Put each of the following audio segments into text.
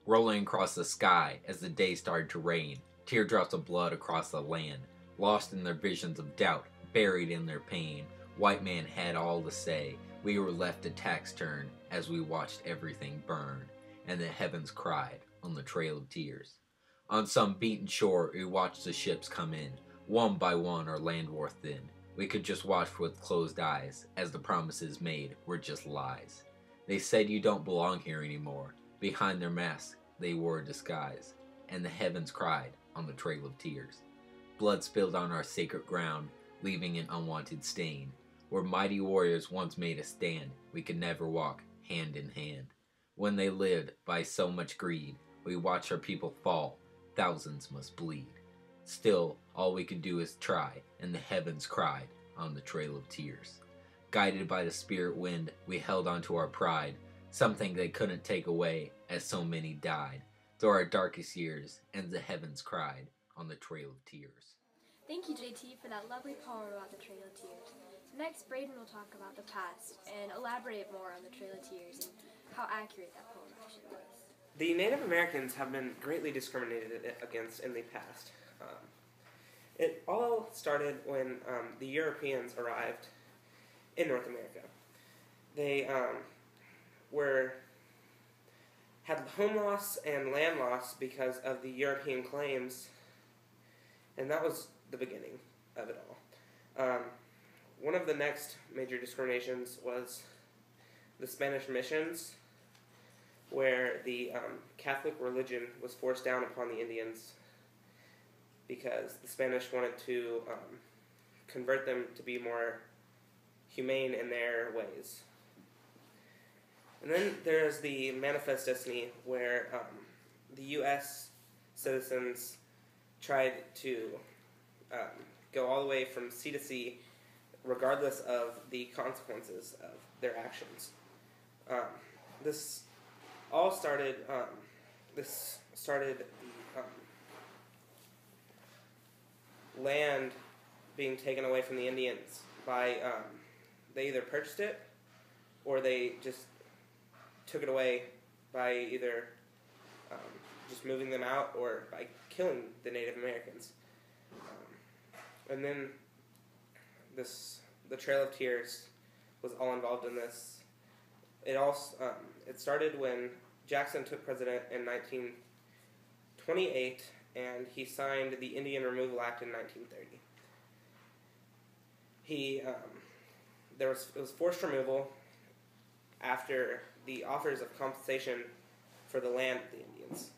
rolling across the sky as the day started to rain, teardrops of blood across the land, lost in their visions of doubt, buried in their pain. White man had all to say. We were left to tax turn as we watched everything burn, and the heavens cried on the trail of tears. On some beaten shore, we watched the ships come in, one by one our land wore thin. We could just watch with closed eyes, as the promises made were just lies. They said you don't belong here anymore. Behind their masks, they wore a disguise, and the heavens cried on the trail of tears. Blood spilled on our sacred ground, leaving an unwanted stain. Where mighty warriors once made a stand, we could never walk hand in hand. When they lived by so much greed, we watched our people fall, thousands must bleed. Still, all we could do is try, and the heavens cried on the trail of tears. Guided by the spirit wind, we held on to our pride, something they couldn't take away, as so many died. Through our darkest years, and the heavens cried on the trail of tears. Thank you, JT, for that lovely poem about the Trail of Tears. Next, Braden will talk about the past and elaborate more on the Trail of Tears and how accurate that poem actually was. The Native Americans have been greatly discriminated against in the past. It all started when the Europeans arrived in North America. They had home loss and land loss because of the European claims, and that was the beginning of it all. One of the next major discriminations was the Spanish missions, where the Catholic religion was forced down upon the Indians because the Spanish wanted to convert them to be more humane in their ways. And then there's the Manifest Destiny, where the U.S. citizens tried to go all the way from sea to sea, regardless of the consequences of their actions. This started the land being taken away from the Indians by they either purchased it or they just took it away by either just moving them out or by killing the Native Americans. And then the Trail of Tears was all involved in this. It started when Jackson took president in 1928, and he signed the Indian Removal Act in 1930. It was forced removal after the offers of compensation for the land of the Indians.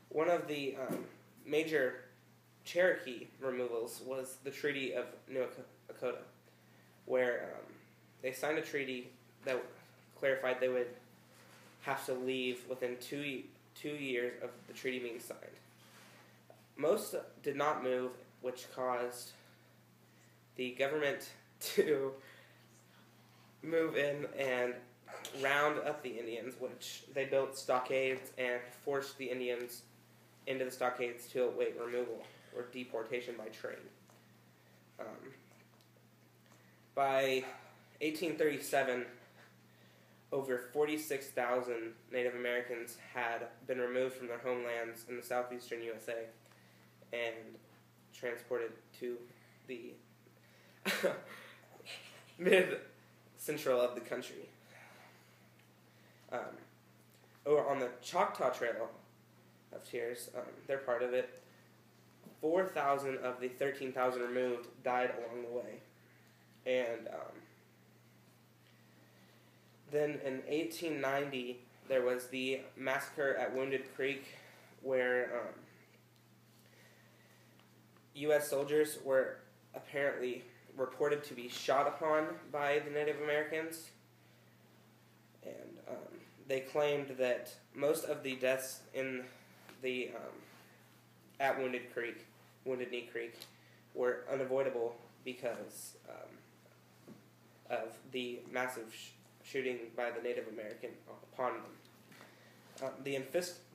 One of the major Cherokee removals was the Treaty of New Echota, where they signed a treaty that clarified they would have to leave within 2 years of the treaty being signed. Most did not move, which caused the government to move in and round up the Indians, which they built stockades and forced the Indians into the stockades to await removal or deportation by train. By 1837, over 46,000 Native Americans had been removed from their homelands in the southeastern USA and transported to the mid-central of the country. Over on the Choctaw Trail of Tears, they're part of it. 4,000 of the 13,000 removed died along the way. And then in 1890, there was the massacre at Wounded Creek, where U.S. soldiers were apparently reported to be shot upon by the Native Americans. And they claimed that most of the deaths in the at Wounded Knee Creek, were unavoidable because of the massive shooting by the Native American upon them. The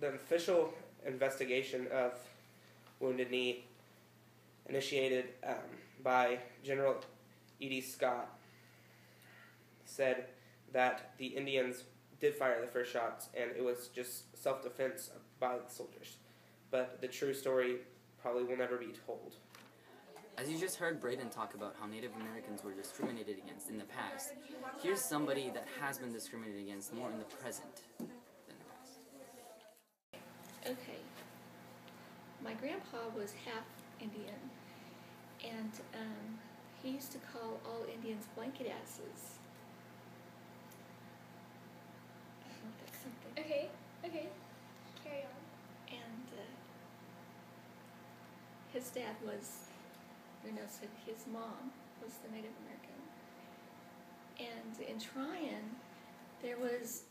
official investigation of Wounded Knee, initiated by General E.D. Scott, said that the Indians did fire the first shots, and it was just self-defense by the soldiers. But the true story probably will never be told. As you just heard Braden talk about how Native Americans were discriminated against in the past, here's somebody that has been discriminated against more in the present than the past. Okay. My grandpa was half Indian, and he used to call all Indians blanket asses. I don't know if that's something. Okay, carry on. And his dad was, said his mom was the Native American. And in Tryon, there was,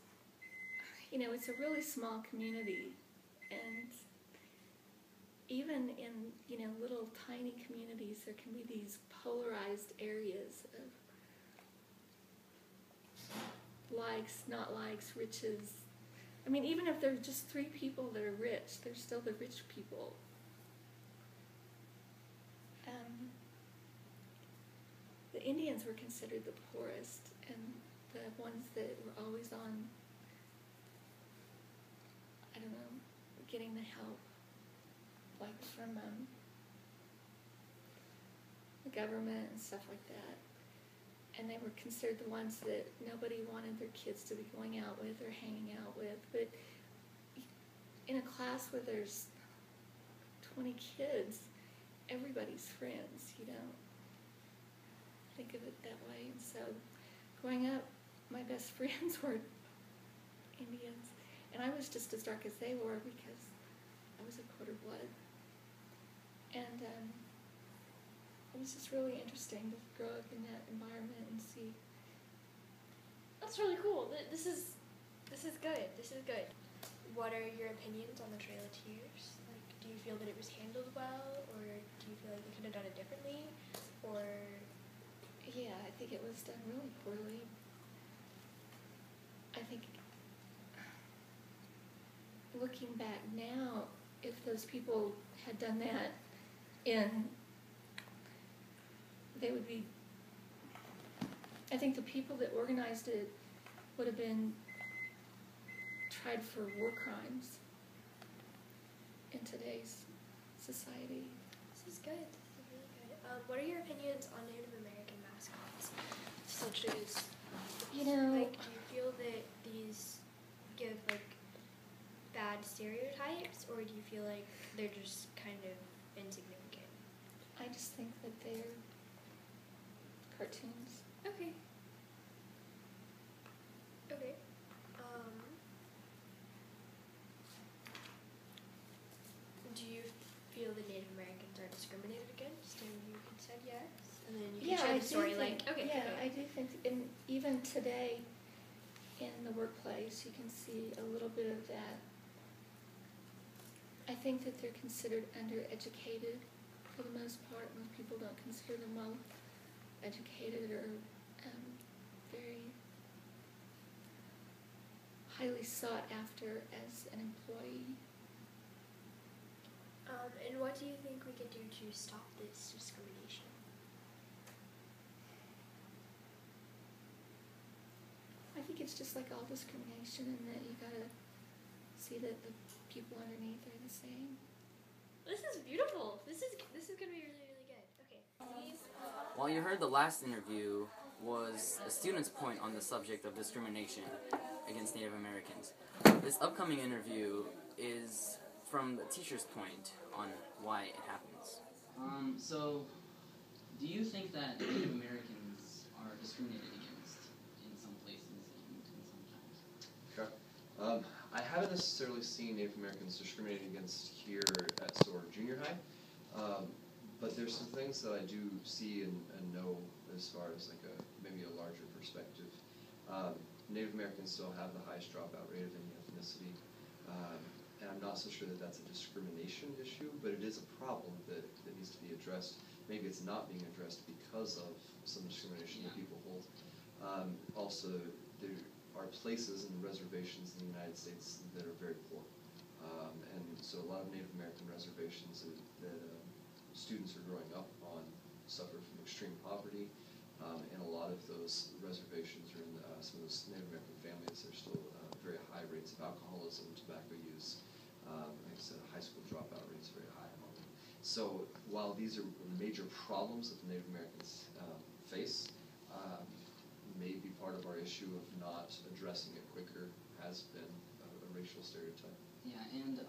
it's a really small community, and even in, little tiny communities, there can be these polarized areas of likes, not likes, riches. I mean, even if there's just 3 people that are rich, they're still the rich people. The Indians were considered the poorest, and the ones that were always on, getting the help, like from the government and stuff like that. And they were considered the ones that nobody wanted their kids to be going out with or hanging out with. But in a class where there's 20 kids, everybody's friends, Think of it that way. And so growing up, my best friends were Indians. And I was just as dark as they were because I was a quarter blood. And it was just really interesting to grow up in that environment and see. That's really cool. This is good. This is good. What are your opinions on the Trail of Tears? Like, do you feel that it was handled well, or do you feel like they could have done it differently, or? Yeah, I think it was done really poorly. I think, looking back now, if those people had done that they would be, I think the people that organized it would have been tried for war crimes in today's society. This is good. This is really good. What are your opinions on Native American mascots, such as, do you feel that these give, bad stereotypes, or do you feel like they're just kind of insignificant? I just think that they're cartoons. Okay. Do you feel the Native Americans are discriminated against? And you said yes. And then you can share the story. I do think, and even today in the workplace, you can see a little bit of that. I think that they're considered undereducated for the most part. Most people don't consider them well educated or very highly sought after as an employee. And what do you think we could do to stop this discrimination? I think it's just like all discrimination, in that you gotta see that the people underneath are the same. This is beautiful. This is gonna be really, really good. Okay, please. While you heard the last interview was a student's point on the subject of discrimination against Native Americans. This upcoming interview is from the teacher's point on why it happens. So, do you think that Native Americans are discriminated against in some places and sometimes? Sure. I haven't necessarily seen Native Americans discriminated against here at Soar Junior High, but there's some things that I do see and know as far as maybe a larger perspective. Native Americans still have the highest dropout rate of any ethnicity. And I'm not so sure that that's a discrimination issue, but it is a problem that needs to be addressed. Maybe it's not being addressed because of some discrimination that people hold. Also, there are places and reservations in the United States that are very poor. And so a lot of Native American reservations that students are growing up on suffer from extreme poverty, In a lot of those reservations or in some of those Native American families, there's still very high rates of alcoholism, tobacco use. Like I said, high school dropout rates very high among them. So while these are major problems that the Native Americans face, maybe part of our issue of not addressing it quicker has been a racial stereotype. Yeah, and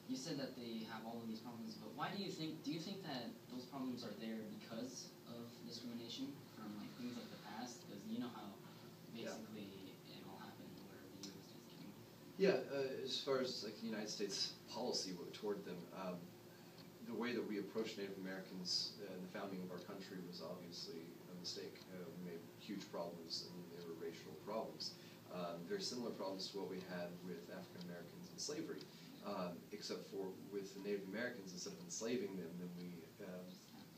you said that they have all of these problems, but why do you think that those problems are there because of discrimination from like things like the past? Because you know how basically it all happened where the U.S. just came. Yeah, as far as like the United States policy toward them, the way that we approached Native Americans in the founding of our country was obviously a mistake. We made huge problems, and they were racial problems. Very similar problems to what we had with African Americans in slavery, except for with the Native Americans, instead of enslaving them, then we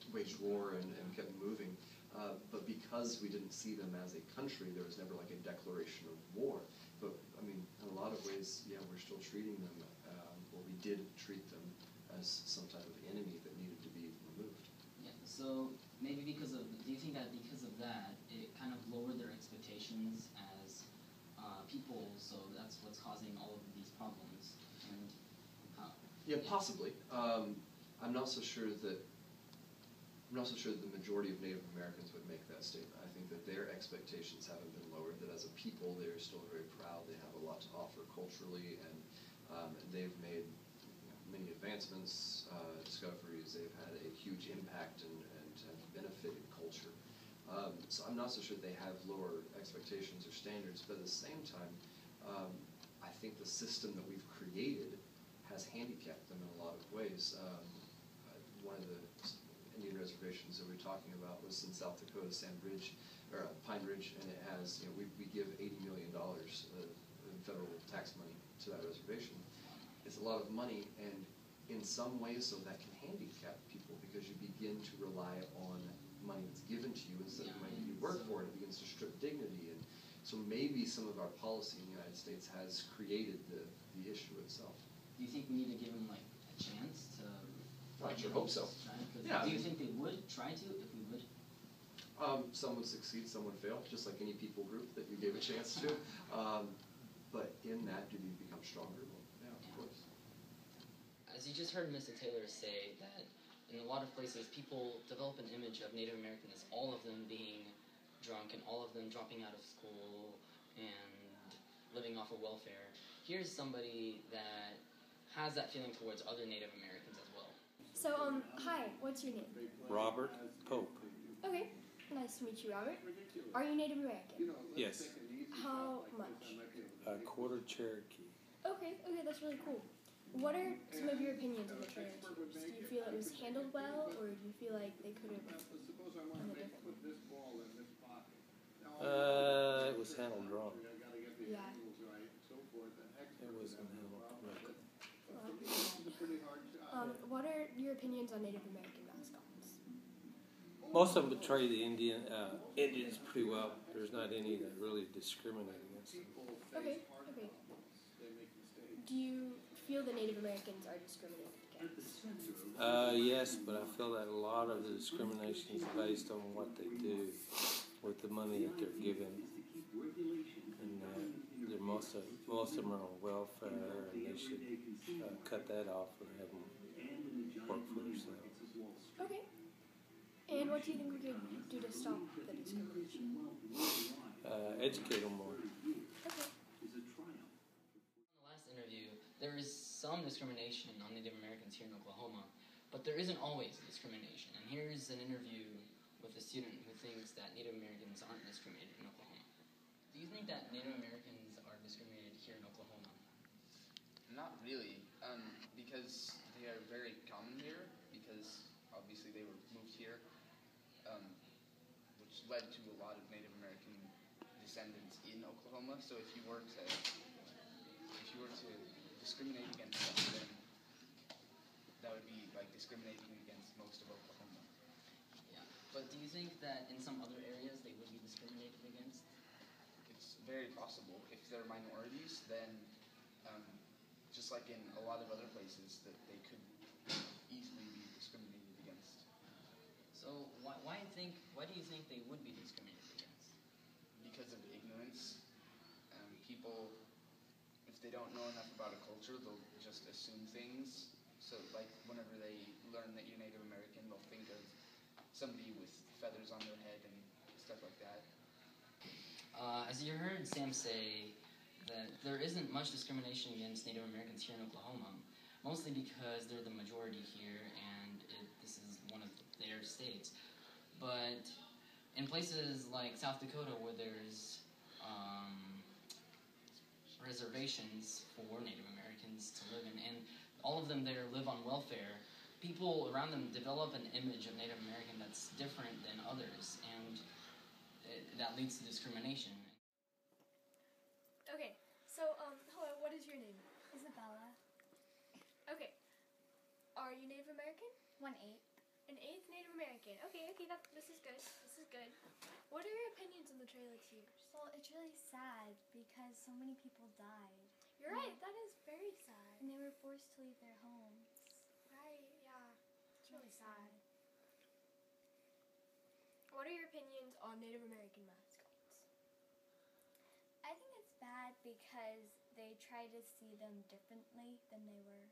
waged war and kept moving. But because we didn't see them as a country, there was never like a declaration of war. But I mean, in a lot of ways, yeah, we're still treating them, or we did treat them as some type of enemy that needed to be removed. Yeah, so maybe do you think that because of that, it kind of lowered their expectations as people, so that's what's causing all of these problems? And yeah, possibly. I'm not so sure that the majority of Native Americans would make that statement. I think that their expectations haven't been lowered, that as a people they're still very proud, they have a lot to offer culturally, and they've made many advancements, discoveries, they've had a huge impact and have benefited culture. So I'm not so sure they have lower expectations or standards, but at the same time, I think the system that we've created has handicapped them in a lot of ways. One of the Indian reservations that we were talking about was in South Dakota, Pine Ridge, and it has, we give $80 million in federal tax money to that reservation. It's a lot of money, and in some ways, so that can handicap people because you begin to rely on money that's given to you instead of money you work for, and it begins to strip dignity. And so maybe some of our policy in the United States has created the issue itself. do you think we need to give them like a chance to? I sure hope so. Yeah. Do you think they would try to if we would? Some would succeed, some would fail, just like any people group that you gave a chance to. But in that, do you become stronger? Well, yeah, of course. As you just heard Mr. Taylor say, that in a lot of places people develop an image of Native Americans, all of them being drunk and all of them dropping out of school and living off of welfare. Here's somebody that has that feeling towards other Native Americans as well. So, hi, what's your name? Robert Pope. Okay, nice to meet you, Robert. Are you Native American? Yes. How much? A quarter Cherokee. Okay, that's really cool. What are some of your opinions on the trailer teams? Do you feel it was handled well, or do you feel like they could have done it differently? It was handled wrong. Yeah. It wasn't handled correctly. What are your opinions on Native American mascots? Most of them portray the Indians pretty well. There's not any that really discriminate against them. Okay. Do you feel the Native Americans are discriminated against? Yes, but I feel that a lot of the discrimination is based on what they do with the money that they're given, and they're most of them are on welfare, and they should cut that off and have them work for themselves. Okay. And what do you think we could do to stop the discrimination? Educate them more. Okay. There is some discrimination on Native Americans here in Oklahoma, but there isn't always discrimination. And here's an interview with a student who thinks that Native Americans aren't discriminated in Oklahoma. Do you think that Native Americans are discriminated here in Oklahoma? Not really, because they are very common here, because obviously they were moved here, which led to a lot of Native American descendants in Oklahoma. So if you were to discriminate against them, then that would be like discriminating against most of Oklahoma. Yeah. But do you think that in some other areas they would be discriminated against? It's very possible. If they're minorities, then just like in a lot of other places, that they could easily be discriminated against. So why do you think they would be people, if they don't know enough about a culture, they'll just assume things. So, like, whenever they learn that you're Native American, they'll think of somebody with feathers on their head and stuff like that. As you heard Sam say, that there isn't much discrimination against Native Americans here in Oklahoma, mostly because they're the majority here and this is one of their states. But in places like South Dakota where there's reservations for Native Americans to live in, and all of them there live on welfare, people around them develop an image of Native American that's different than others, and that leads to discrimination. Okay, so, hello, what is your name? Isabella. Okay. Are you Native American? 1/8. An eighth Native American. Okay, this is good. This is good. What are your opinions on the Trail of Tears? Well, it's really sad because so many people died. You're right, that is very sad. And they were forced to leave their homes. Right, yeah. It's really sad. What are your opinions on Native American mascots? I think it's bad because they try to see them differently than they were.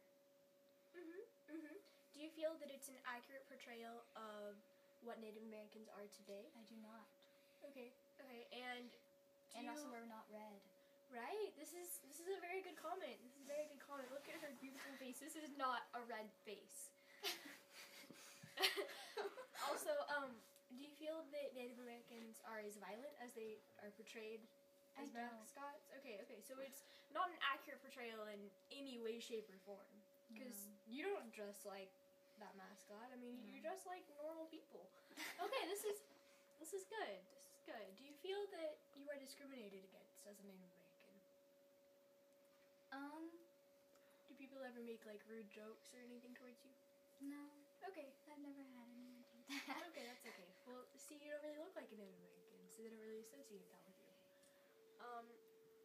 Do you feel that it's an accurate portrayal of what Native Americans are today? I do not. Okay, and also we're not red. Right, this is a very good comment. This is a very good comment. Look at her beautiful face. This is not a red face. Also, do you feel that Native Americans are as violent as they are portrayed as mascots? Okay, so it's not an accurate portrayal in any way, shape, or form. Because you don't dress like that mascot. I mean, you dress like normal people. Okay, this is good. This is good. Do you feel that you are discriminated against as a Native American? Do people ever make like rude jokes or anything towards you? No. Okay. I've never had anyone do that. Okay, that's okay. Well, see, you don't really look like a Native American, so they don't really associate that with you.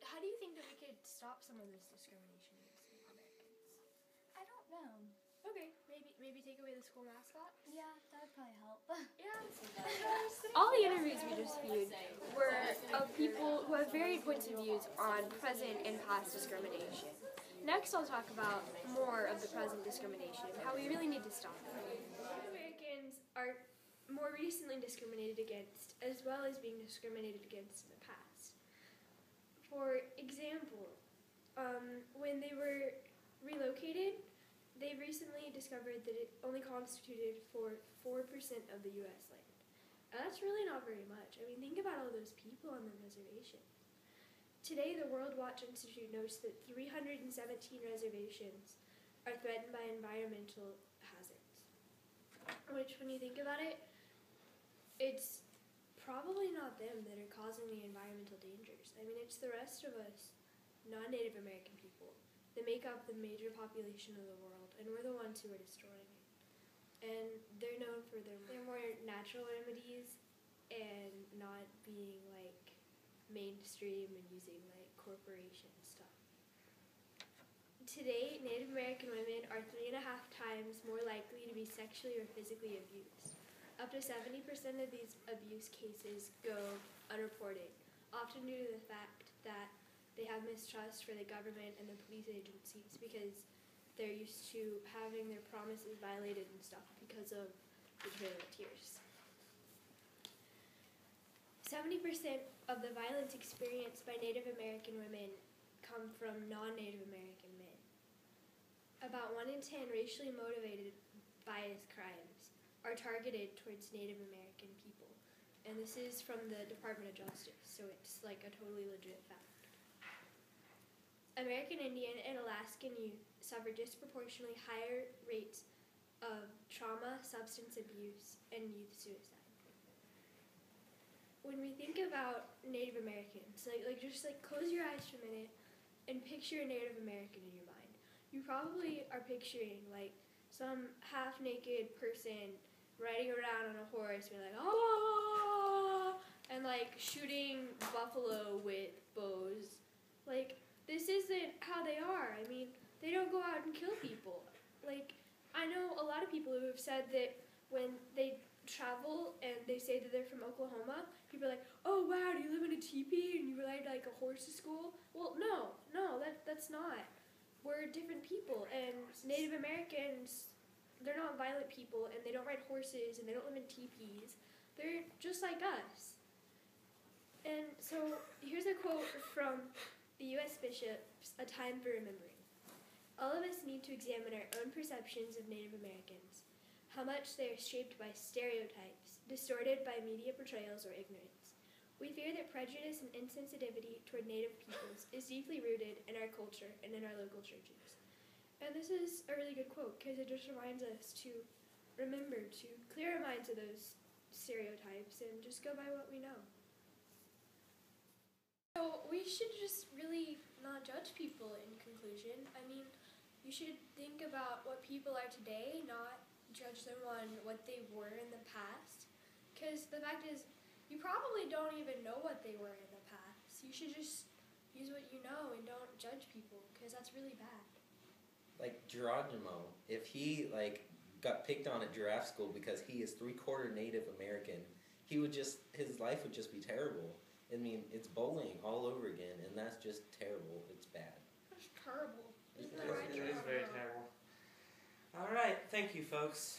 How do you think that we could stop some of this discrimination against Native Americans? I don't know. Okay, maybe take away the school mascot? Yeah, that would probably help. Yeah. All the interviews we just viewed were of people who have varied points of views on present and past discrimination. Next, I'll talk about more of the present discrimination and how we really need to stop it. Native Americans are more recently discriminated against, as well as being discriminated against in the past. For example, when they were relocated, they recently discovered that it only constituted for 4% of the U.S. land. And that's really not very much. I mean, think about all those people on the reservation. Today, the World Watch Institute notes that 317 reservations are threatened by environmental hazards. Which, when you think about it, it's probably not them that are causing the environmental dangers. I mean, it's the rest of us, non-Native American people, that make up the major population of the world, and we're the ones who are destroying it. And they're known for their more natural remedies and not being like mainstream and using like corporation stuff. Today, Native American women are 3.5 times more likely to be sexually or physically abused. Up to 70% of these abuse cases go unreported, often due to the fact that they have mistrust for the government and the police agencies because they're used to having their promises violated and stuff because of the Trail of Tears. 70% of the violence experienced by Native American women come from non-Native American men. About 1 in 10 racially motivated bias crimes are targeted towards Native American people. And this is from the Department of Justice, so it's like a totally legit fact. American Indian and Alaskan youth suffer disproportionately higher rates of trauma, substance abuse, and youth suicide. When we think about Native Americans, just close your eyes for a minute and picture a Native American in your mind. You probably are picturing like some half-naked person riding around on a horse, and like oh, and like shooting buffalo with bows. Like, this isn't how they are. I mean, they don't go out and kill people. Like, I know a lot of people who have said that when they travel and they say say that they're from Oklahoma, people are like, oh wow, do you live in a teepee and you ride like a horse to school? Well, no, that's not. We're different people, and Native Americans, they're not violent people, and they don't ride horses, and they don't live in teepees. They're just like us. And so here's a quote from the U.S. Bishops, A Time for Remembering. All of us need to examine our own perceptions of Native Americans, how much they are shaped by stereotypes, distorted by media portrayals or ignorance. We fear that prejudice and insensitivity toward Native peoples is deeply rooted in our culture and in our local churches. And this is a really good quote because it just reminds us to remember to clear our minds of those stereotypes and just go by what we know. So we should just really not judge people in conclusion. I mean, you should think about what people are today, not judge them on what they were in the past. Because the fact is, you probably don't even know what they were in the past. You should just use what you know and don't judge people, because that's really bad. Like Geronimo, if he got picked on at giraffe school because he is 3/4 Native American, his life would just be terrible. I mean, it's bullying all over again, and that's just terrible. It's bad. That's terrible. Isn't that It right, is very Geronimo? terrible. All right, thank you, folks.